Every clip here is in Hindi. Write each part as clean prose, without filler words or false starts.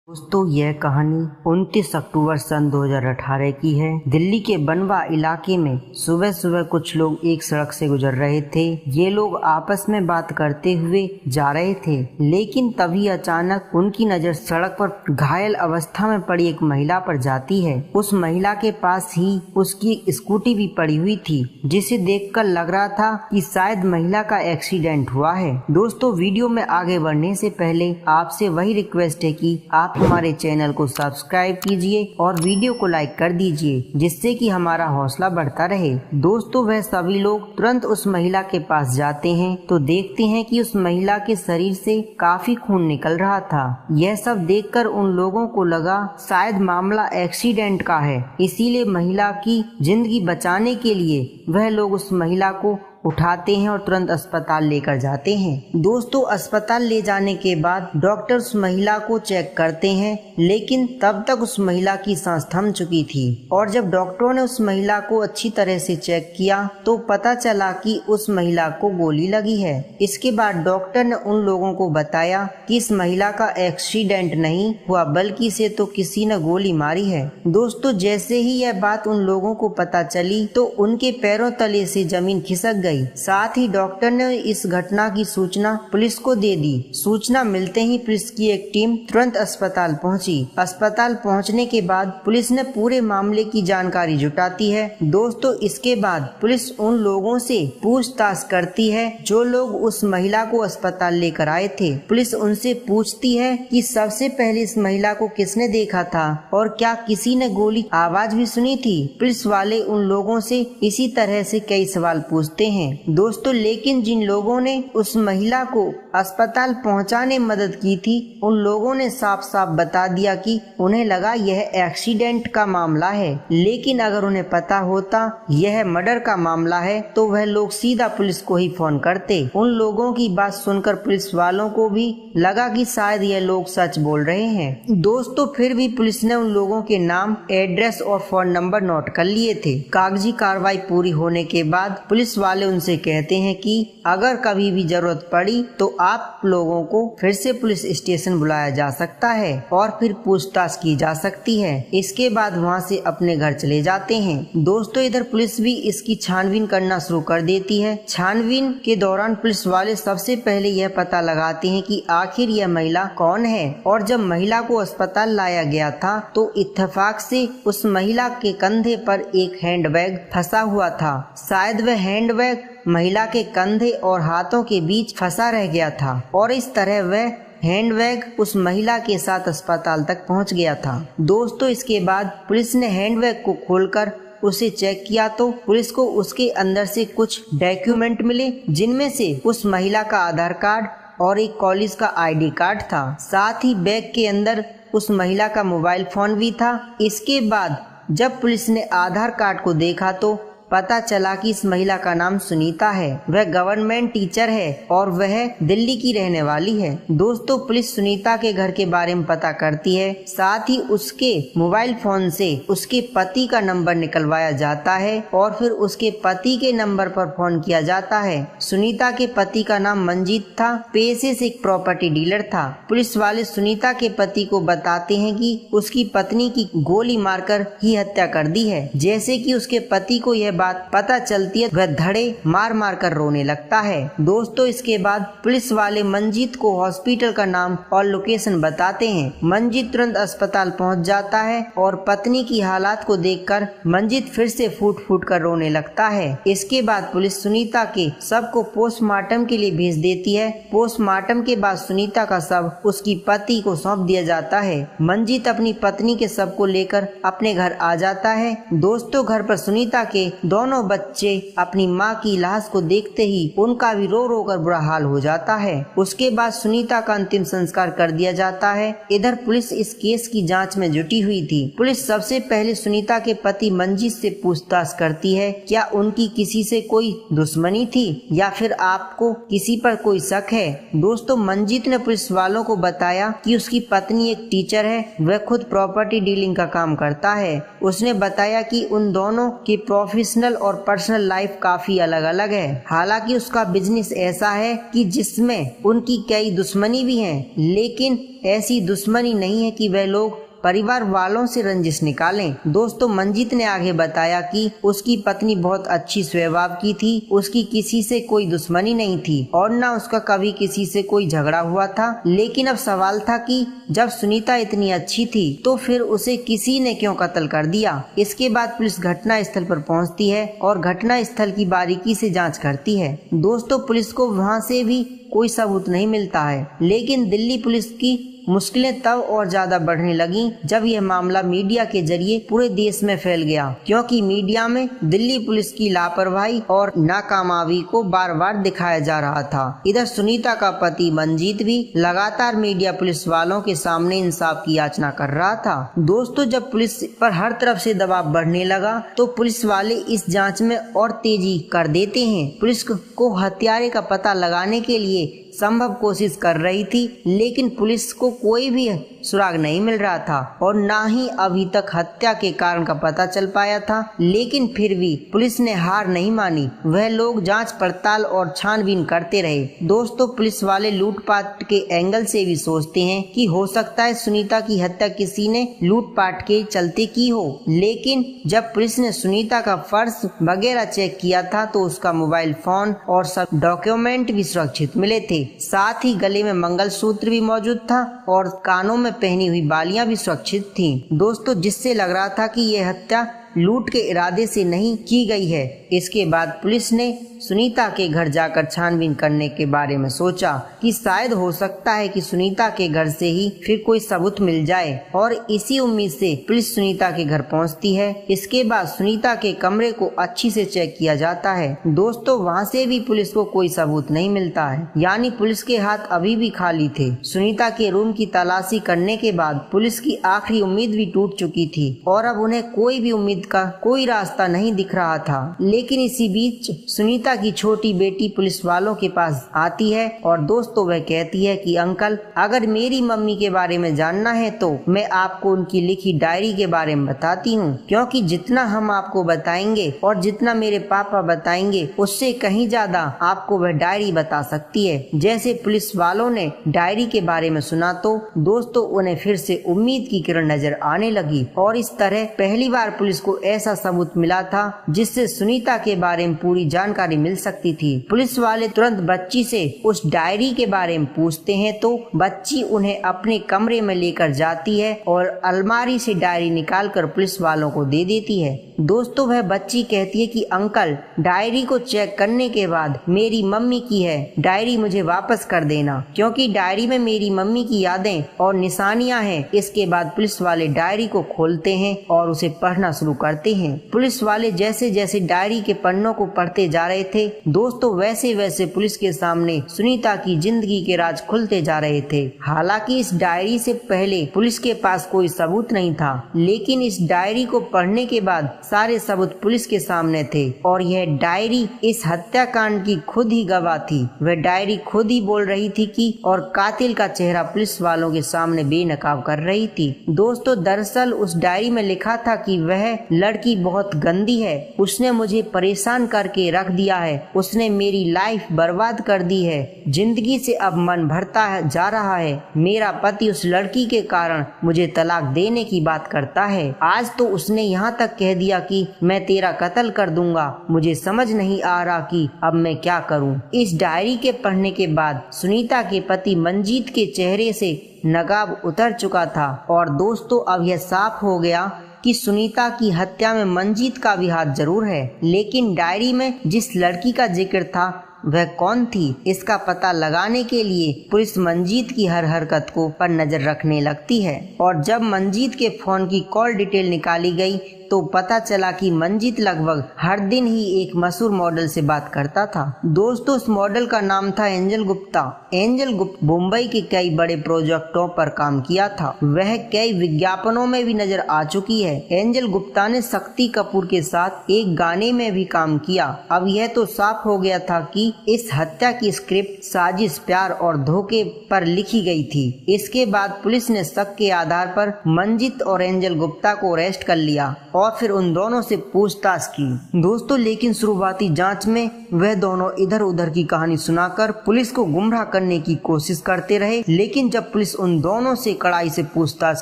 दोस्तों यह कहानी 29 अक्टूबर सन 2018 की है। दिल्ली के बनवा इलाके में सुबह सुबह कुछ लोग एक सड़क से गुजर रहे थे। ये लोग आपस में बात करते हुए जा रहे थे, लेकिन तभी अचानक उनकी नजर सड़क पर घायल अवस्था में पड़ी एक महिला पर जाती है। उस महिला के पास ही उसकी स्कूटी भी पड़ी हुई थी, जिसे देखकर लग रहा था कि शायद महिला का एक्सीडेंट हुआ है। दोस्तों वीडियो में आगे बढ़ने से पहले आपसे वही रिक्वेस्ट है कि आप हमारे चैनल को सब्सक्राइब कीजिए और वीडियो को लाइक कर दीजिए, जिससे कि हमारा हौसला बढ़ता रहे। दोस्तों वह सभी लोग तुरंत उस महिला के पास जाते हैं तो देखते हैं कि उस महिला के शरीर से काफी खून निकल रहा था। यह सब देखकर उन लोगों को लगा शायद मामला एक्सीडेंट का है, इसीलिए महिला की जिंदगी बचाने के लिए वह लोग उस महिला को उठाते हैं और तुरंत अस्पताल लेकर जाते हैं। दोस्तों अस्पताल ले जाने के बाद डॉक्टर उस महिला को चेक करते हैं, लेकिन तब तक उस महिला की सांस थम चुकी थी। और जब डॉक्टरों ने उस महिला को अच्छी तरह से चेक किया तो पता चला कि उस महिला को गोली लगी है। इसके बाद डॉक्टर ने उन लोगों को बताया कि इस महिला का एक्सीडेंट नहीं हुआ, बल्कि इसे तो किसी ने गोली मारी है। दोस्तों जैसे ही यह बात उन लोगों को पता चली तो उनके पैरों तले से जमीन खिसक गई। साथ ही डॉक्टर ने इस घटना की सूचना पुलिस को दे दी। सूचना मिलते ही पुलिस की एक टीम तुरंत अस्पताल पहुंची। अस्पताल पहुंचने के बाद पुलिस ने पूरे मामले की जानकारी जुटाती है। दोस्तों इसके बाद पुलिस उन लोगों से पूछताछ करती है जो लोग उस महिला को अस्पताल लेकर आए थे। पुलिस उनसे पूछती है कि सबसे पहले इस महिला को किसने देखा था और क्या किसी ने गोली आवाज भी सुनी थी। पुलिस वाले उन लोगों से इसी तरह से कई सवाल पूछते हैं। दोस्तों लेकिन जिन लोगों ने उस महिला को अस्पताल पहुंचाने में मदद की थी, उन लोगों ने साफ साफ बता दिया कि उन्हें लगा यह एक्सीडेंट का मामला है, लेकिन अगर उन्हें पता होता यह मर्डर का मामला है तो वह लोग सीधा पुलिस को ही फोन करते। उन लोगों की बात सुनकर पुलिस वालों को भी लगा कि शायद यह लोग सच बोल रहे हैं। दोस्तों फिर भी पुलिस ने उन लोगों के नाम, एड्रेस और फोन नंबर नोट कर लिए थे। कागजी कार्रवाई पूरी होने के बाद पुलिस वाले उनसे कहते हैं कि अगर कभी भी जरूरत पड़ी तो आप लोगों को फिर से पुलिस स्टेशन बुलाया जा सकता है और फिर पूछताछ की जा सकती है। इसके बाद वहां से अपने घर चले जाते हैं। दोस्तों इधर पुलिस भी इसकी छानबीन करना शुरू कर देती है। छानबीन के दौरान पुलिस वाले सबसे पहले यह पता लगाते हैं कि आखिर यह महिला कौन है। और जब महिला को अस्पताल लाया गया था तो इत्तेफाक से उस महिला के कंधे पर एक हैंडबैग फंसा हुआ था। शायद वह हैंडबैग महिला के कंधे और हाथों के बीच फंसा रह गया था और इस तरह वह हैंडबैग उस महिला के साथ अस्पताल तक पहुंच गया था। दोस्तों इसके बाद पुलिस ने हैंडबैग को खोलकर उसे चेक किया तो पुलिस को उसके अंदर से कुछ डॉक्यूमेंट मिले, जिनमें से उस महिला का आधार कार्ड और एक कॉलेज का ID कार्ड था। साथ ही बैग के अंदर उस महिला का मोबाइल फोन भी था। इसके बाद जब पुलिस ने आधार कार्ड को देखा तो पता चला कि इस महिला का नाम सुनीता है। वह गवर्नमेंट टीचर है और वह दिल्ली की रहने वाली है। दोस्तों पुलिस सुनीता के घर के बारे में पता करती है। साथ ही उसके मोबाइल फोन से उसके पति का नंबर निकलवाया जाता है और फिर उसके पति के नंबर पर फोन किया जाता है। सुनीता के पति का नाम मंजीत था, पेशे से एक प्रॉपर्टी डीलर था। पुलिस वाले सुनीता के पति को बताते हैं कि उसकी पत्नी की गोली मारकर ही हत्या कर दी है। जैसे कि उसके पति को यह बात पता चलती है, वह धड़े मार मार कर रोने लगता है। दोस्तों इसके बाद पुलिस वाले मंजीत को हॉस्पिटल का नाम और लोकेशन बताते हैं। मंजीत तुरंत अस्पताल पहुंच जाता है और पत्नी की हालात को देखकर मंजीत फिर से फूट फूट कर रोने लगता है। इसके बाद पुलिस सुनीता के शव को पोस्टमार्टम के लिए भेज देती है। पोस्टमार्टम के बाद सुनीता का शव उसकी पति को सौंप दिया जाता है। मंजीत अपनी पत्नी के शव को लेकर अपने घर आ जाता है। दोस्तों घर पर सुनीता के दोनों बच्चे अपनी मां की लाश को देखते ही उनका भी रो रो कर बुरा हाल हो जाता है। उसके बाद सुनीता का अंतिम संस्कार कर दिया जाता है। इधर पुलिस इस केस की जांच में जुटी हुई थी। पुलिस सबसे पहले सुनीता के पति मंजीत से पूछताछ करती है, क्या उनकी किसी से कोई दुश्मनी थी या फिर आपको किसी पर कोई शक है। दोस्तों मंजीत ने पुलिस वालों को बताया कि उसकी पत्नी एक टीचर है, वह खुद प्रॉपर्टी डीलिंग का काम करता है। उसने बताया कि उन दोनों के प्रोफेशनल प्रोफेशनल और पर्सनल लाइफ काफी अलग अलग है। हालांकि उसका बिजनेस ऐसा है कि जिसमें उनकी कई दुश्मनी भी हैं, लेकिन ऐसी दुश्मनी नहीं है कि वह लोग परिवार वालों से रंजिश निकालें। दोस्तों, मंजीत ने आगे बताया कि उसकी पत्नी बहुत अच्छी स्वभाव की थी, उसकी किसी से कोई दुश्मनी नहीं थी और न उसका कभी किसी से कोई झगड़ा हुआ था। लेकिन अब सवाल था कि जब सुनीता इतनी अच्छी थी तो फिर उसे किसी ने क्यों कत्ल कर दिया। इसके बाद पुलिस घटना स्थल पर पहुंचती है और घटना स्थल की बारीकी से जाँच करती है। दोस्तों, पुलिस को वहाँ से भी कोई सबूत नहीं मिलता है, लेकिन दिल्ली पुलिस की मुश्किलें तब और ज्यादा बढ़ने लगी जब यह मामला मीडिया के जरिए पूरे देश में फैल गया, क्योंकि मीडिया में दिल्ली पुलिस की लापरवाही और नाकामयाबी को बार बार दिखाया जा रहा था। इधर सुनीता का पति मंजीत भी लगातार मीडिया पुलिस वालों के सामने इंसाफ की याचना कर रहा था। दोस्तों, जब पुलिस पर हर तरफ से दबाव बढ़ने लगा तो पुलिस वाले इस जाँच में और तेजी कर देते हैं। पुलिस को हत्यारे का पता लगाने के लिए संभव कोशिश कर रही थी, लेकिन पुलिस को कोई भी सुराग नहीं मिल रहा था और ना ही अभी तक हत्या के कारण का पता चल पाया था। लेकिन फिर भी पुलिस ने हार नहीं मानी, वह लोग जांच पड़ताल और छानबीन करते रहे। दोस्तों, पुलिस वाले लूटपाट के एंगल से भी सोचते हैं कि हो सकता है सुनीता की हत्या किसी ने लूटपाट के चलते की हो, लेकिन जब पुलिस ने सुनीता का पर्स वगैरह चेक किया था तो उसका मोबाइल फोन और सब डॉक्यूमेंट भी सुरक्षित मिले थे। साथ ही गले में मंगलसूत्र भी मौजूद था और कानों में पहनी हुई बालियां भी सुरक्षित थीं। दोस्तों, जिससे लग रहा था कि यह हत्या लूट के इरादे से नहीं की गई है। इसके बाद पुलिस ने सुनीता के घर जाकर छानबीन करने के बारे में सोचा कि शायद हो सकता है कि सुनीता के घर से ही फिर कोई सबूत मिल जाए, और इसी उम्मीद से पुलिस सुनीता के घर पहुंचती है। इसके बाद सुनीता के कमरे को अच्छी से चेक किया जाता है। दोस्तों, वहां से भी पुलिस को कोई सबूत नहीं मिलता है, यानी पुलिस के हाथ अभी भी खाली थे। सुनीता के रूम की तलाशी करने के बाद पुलिस की आखिरी उम्मीद भी टूट चुकी थी और अब उन्हें कोई भी उम्मीद का कोई रास्ता नहीं दिख रहा था। लेकिन इसी बीच सुनीता की छोटी बेटी पुलिस वालों के पास आती है और दोस्तों वह कहती है कि अंकल, अगर मेरी मम्मी के बारे में जानना है तो मैं आपको उनकी लिखी डायरी के बारे में बताती हूँ, क्योंकि जितना हम आपको बताएंगे और जितना मेरे पापा बताएंगे उससे कहीं ज्यादा आपको वह डायरी बता सकती है। जैसे पुलिस वालों ने डायरी के बारे में सुना तो दोस्तों उन्हें फिर से उम्मीद की किरण नजर आने लगी और इस तरह पहली बार पुलिस को ऐसा सबूत मिला था जिससे सुनीता के बारे में पूरी जानकारी मिल सकती थी। पुलिस वाले तुरंत बच्ची से उस डायरी के बारे में पूछते हैं तो बच्ची उन्हें अपने कमरे में लेकर जाती है और अलमारी से डायरी निकालकर पुलिस वालों को दे देती है। दोस्तों, वह बच्ची कहती है कि अंकल, डायरी को चेक करने के बाद मेरी मम्मी की है, डायरी मुझे वापस कर देना, क्योंकि डायरी में मेरी मम्मी की यादें और निशानियां हैं। इसके बाद पुलिस वाले डायरी को खोलते हैं और उसे पढ़ना शुरू करते हैं। पुलिस वाले जैसे जैसे डायरी के पन्नों को पढ़ते जा रहे थे दोस्तों, वैसे वैसे पुलिस के सामने सुनीता की जिंदगी के राज खुलते जा रहे थे। हालांकि इस डायरी से पहले पुलिस के पास कोई सबूत नहीं था, लेकिन इस डायरी को पढ़ने के बाद सारे सबूत पुलिस के सामने थे और यह डायरी इस हत्याकांड की खुद ही गवाह थी। वह डायरी खुद ही बोल रही थी कि और कातिल का चेहरा पुलिस वालों के सामने बेनकाब कर रही थी। दोस्तों, दरअसल उस डायरी में लिखा था कि वह लड़की बहुत गंदी है, उसने मुझे परेशान करके रख दिया है, उसने मेरी लाइफ बर्बाद कर दी है, जिंदगी से अब मन भरता जा रहा है, मेरा पति उस लड़की के कारण मुझे तलाक देने की बात करता है, आज तो उसने यहाँ तक कह दिया कि मैं तेरा कत्ल कर दूंगा, मुझे समझ नहीं आ रहा कि अब मैं क्या करूं। इस डायरी के पढ़ने के बाद सुनीता के पति मंजीत के चेहरे से नकाब उतर चुका था और दोस्तों अब यह साफ हो गया कि सुनीता की हत्या में मंजीत का भी हाथ जरूर है, लेकिन डायरी में जिस लड़की का जिक्र था वह कौन थी, इसका पता लगाने के लिए पुलिस मंजीत की हर हरकत को पर नजर रखने लगती है और जब मंजीत के फोन की कॉल डिटेल निकाली गई तो पता चला कि मंजीत लगभग हर दिन ही एक मशहूर मॉडल से बात करता था। दोस्तों, उस मॉडल का नाम था एंजल गुप्ता। एंजल गुप्ता मुंबई के कई बड़े प्रोजेक्टों पर काम किया था, वह कई विज्ञापनों में भी नजर आ चुकी है। एंजल गुप्ता ने शक्ति कपूर के साथ एक गाने में भी काम किया। अब यह तो साफ हो गया था कि कि इस हत्या की स्क्रिप्ट साजिश, प्यार और धोखे पर लिखी गई थी। इसके बाद पुलिस ने शक के आधार पर मंजीत और एंजल गुप्ता को अरेस्ट कर लिया और फिर उन दोनों से पूछताछ की। दोस्तों, लेकिन शुरुआती जांच में वह दोनों इधर उधर की कहानी सुनाकर पुलिस को गुमराह करने की कोशिश करते रहे, लेकिन जब पुलिस उन दोनों से कड़ाई से पूछताछ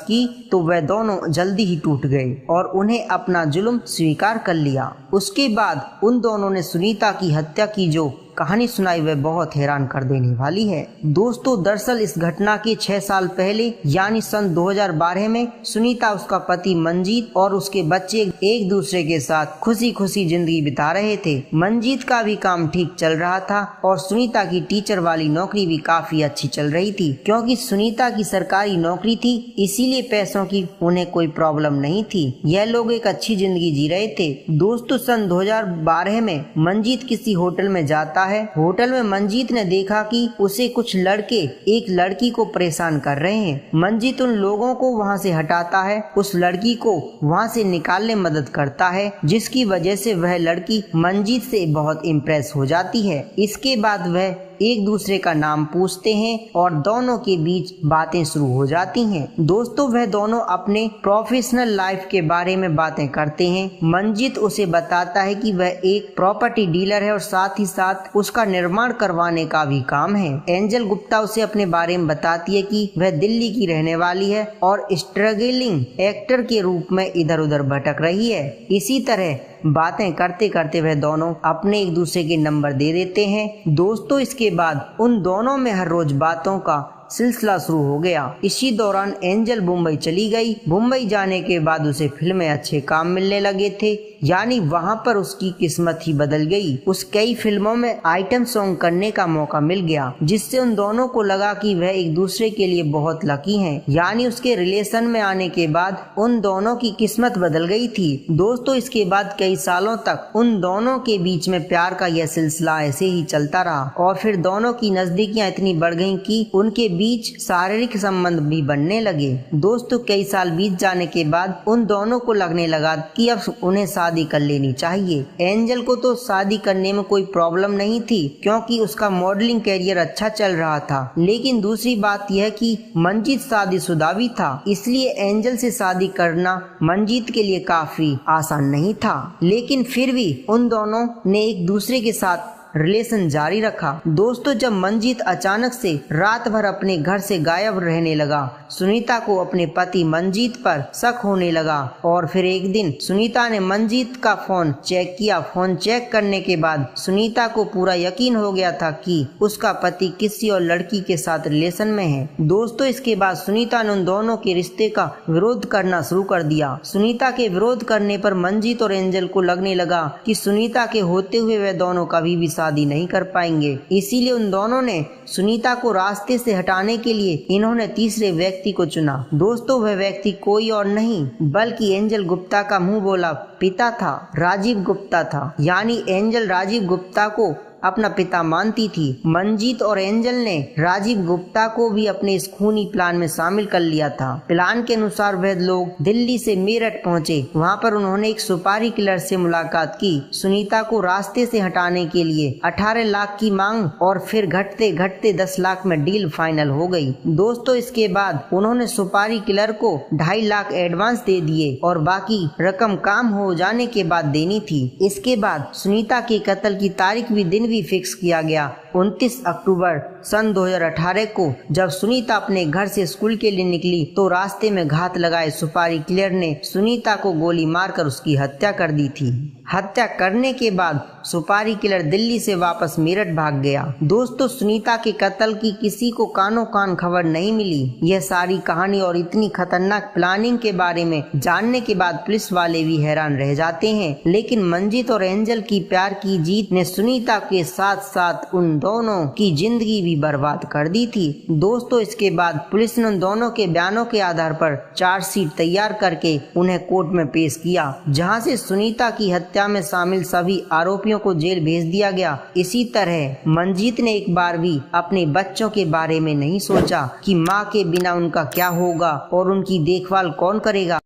की तो वह दोनों जल्दी ही टूट गए और उन्हें अपना जुल्म स्वीकार कर लिया। उसके बाद उन दोनों ने सुनीता की हत्या की जो कहानी सुनाई वह बहुत हैरान कर देने वाली है। दोस्तों, दरअसल इस घटना के 6 साल पहले यानी सन 2012 में सुनीता, उसका पति मंजीत और उसके बच्चे एक दूसरे के साथ खुशी खुशी जिंदगी बिता रहे थे। मंजीत का भी काम ठीक चल रहा था और सुनीता की टीचर वाली नौकरी भी काफी अच्छी चल रही थी। क्योंकि सुनीता की सरकारी नौकरी थी, इसीलिए पैसों की उन्हें कोई प्रॉब्लम नहीं थी। यह लोग एक अच्छी जिंदगी जी रहे थे। दोस्तों, सन 2012 में मंजीत किसी होटल में जाता है। होटल में मंजीत ने देखा कि उसे कुछ लड़के एक लड़की को परेशान कर रहे हैं। मंजीत उन लोगों को वहां से हटाता है, उस लड़की को वहां से निकालने मदद करता है, जिसकी वजह से वह लड़की मंजीत से बहुत इम्प्रेस हो जाती है। इसके बाद वह एक दूसरे का नाम पूछते हैं और दोनों के बीच बातें शुरू हो जाती हैं। दोस्तों, वह दोनों अपने प्रोफेशनल लाइफ के बारे में बातें करते हैं। मंजीत उसे बताता है कि वह एक प्रॉपर्टी डीलर है और साथ ही साथ उसका निर्माण करवाने का भी काम है। एंजल गुप्ता उसे अपने बारे में बताती है कि वह दिल्ली की रहने वाली है और स्ट्रगलिंग एक्टर के रूप में इधर उधर भटक रही है। इसी तरह बातें करते करते वह दोनों अपने एक दूसरे के नंबर दे देते हैं। दोस्तों, इसके बाद उन दोनों में हर रोज बातों का सिलसिला शुरू हो गया। इसी दौरान एंजल मुंबई चली गई। मुंबई जाने के बाद उसे फिल्म में अच्छे काम मिलने लगे थे, यानी वहां पर उसकी किस्मत ही बदल गई। उस कई फिल्मों में आइटम सॉन्ग करने का मौका मिल गया, जिससे उन दोनों को लगा कि वह एक दूसरे के लिए बहुत लकी हैं। यानी उसके रिलेशन में आने के बाद उन दोनों की किस्मत बदल गई थी। दोस्तों, इसके बाद कई सालों तक उन दोनों के बीच में प्यार का यह सिलसिला ऐसे ही चलता रहा और फिर दोनों की नजदीकियां इतनी बढ़ गईं कि उनके बीच शारीरिक संबंध भी बनने लगे। दोस्तों, कई साल बीत जाने के बाद उन दोनों को लगने लगा कि अब उन्हें शादी कर लेनी चाहिए। एंजल को तो शादी करने में कोई प्रॉब्लम नहीं थी, क्योंकि उसका मॉडलिंग करियर अच्छा चल रहा था। लेकिन दूसरी बात यह कि मंजीत शादीशुदा भी था, इसलिए एंजल से शादी करना मंजीत के लिए काफी आसान नहीं था। लेकिन फिर भी उन दोनों ने एक दूसरे के साथ रिलेशन जारी रखा। दोस्तों, जब मंजीत अचानक से रात भर अपने घर से गायब रहने लगा, सुनीता को अपने पति मंजीत पर शक होने लगा और फिर एक दिन सुनीता ने मंजीत का फोन चेक किया। फोन चेक करने के बाद सुनीता को पूरा यकीन हो गया था कि उसका पति किसी और लड़की के साथ रिलेशन में है। दोस्तों, इसके बाद सुनीता ने उन दोनों के रिश्ते का विरोध करना शुरू कर दिया। सुनीता के विरोध करने पर मंजीत और एंजल को लगने लगा कि सुनीता के होते हुए वे दोनों कभी भी शादी नहीं कर पाएंगे। इसीलिए उन दोनों ने सुनीता को रास्ते से हटाने के लिए इन्होंने तीसरे व्यक्ति को चुना। दोस्तों, वह व्यक्ति कोई और नहीं बल्कि एंजल गुप्ता का मुंह बोला पिता था, राजीव गुप्ता था। यानी एंजल राजीव गुप्ता को अपना पिता मानती थी। मंजीत और एंजल ने राजीव गुप्ता को भी अपने इस खूनी प्लान में शामिल कर लिया था। प्लान के अनुसार वह लोग दिल्ली से मेरठ पहुंचे। वहां पर उन्होंने एक सुपारी किलर से मुलाकात की। सुनीता को रास्ते से हटाने के लिए 18 लाख की मांग और फिर घटते घटते 10 लाख में डील फाइनल हो गई। दोस्तों, इसके बाद उन्होंने सुपारी किलर को 2.5 लाख एडवांस दे दिए और बाकी रकम काम हो जाने के बाद देनी थी। इसके बाद सुनीता के कत्ल की तारीख भी दिन भी फिक्स किया गया। 29 अक्टूबर सन 2018 को जब सुनीता अपने घर से स्कूल के लिए निकली तो रास्ते में घात लगाए सुपारी किलर ने सुनीता को गोली मारकर उसकी हत्या कर दी थी। हत्या करने के बाद सुपारी किलर दिल्ली से वापस मेरठ भाग गया। दोस्तों, सुनीता के कत्ल की किसी को कानो कान खबर नहीं मिली। यह सारी कहानी और इतनी खतरनाक प्लानिंग के बारे में जानने के बाद पुलिस वाले भी हैरान रह जाते हैं। लेकिन मंजीत और एंजल की प्यार की जीत ने सुनीता के साथ साथ उन दोनों की जिंदगी भी बर्बाद कर दी थी। दोस्तों, इसके बाद पुलिस ने उन दोनों के बयानों के आधार पर चार्जशीट तैयार करके उन्हें कोर्ट में पेश किया, जहां से सुनीता की हत्या में शामिल सभी आरोपियों को जेल भेज दिया गया। इसी तरह मंजीत ने एक बार भी अपने बच्चों के बारे में नहीं सोचा कि माँ के बिना उनका क्या होगा और उनकी देखभाल कौन करेगा।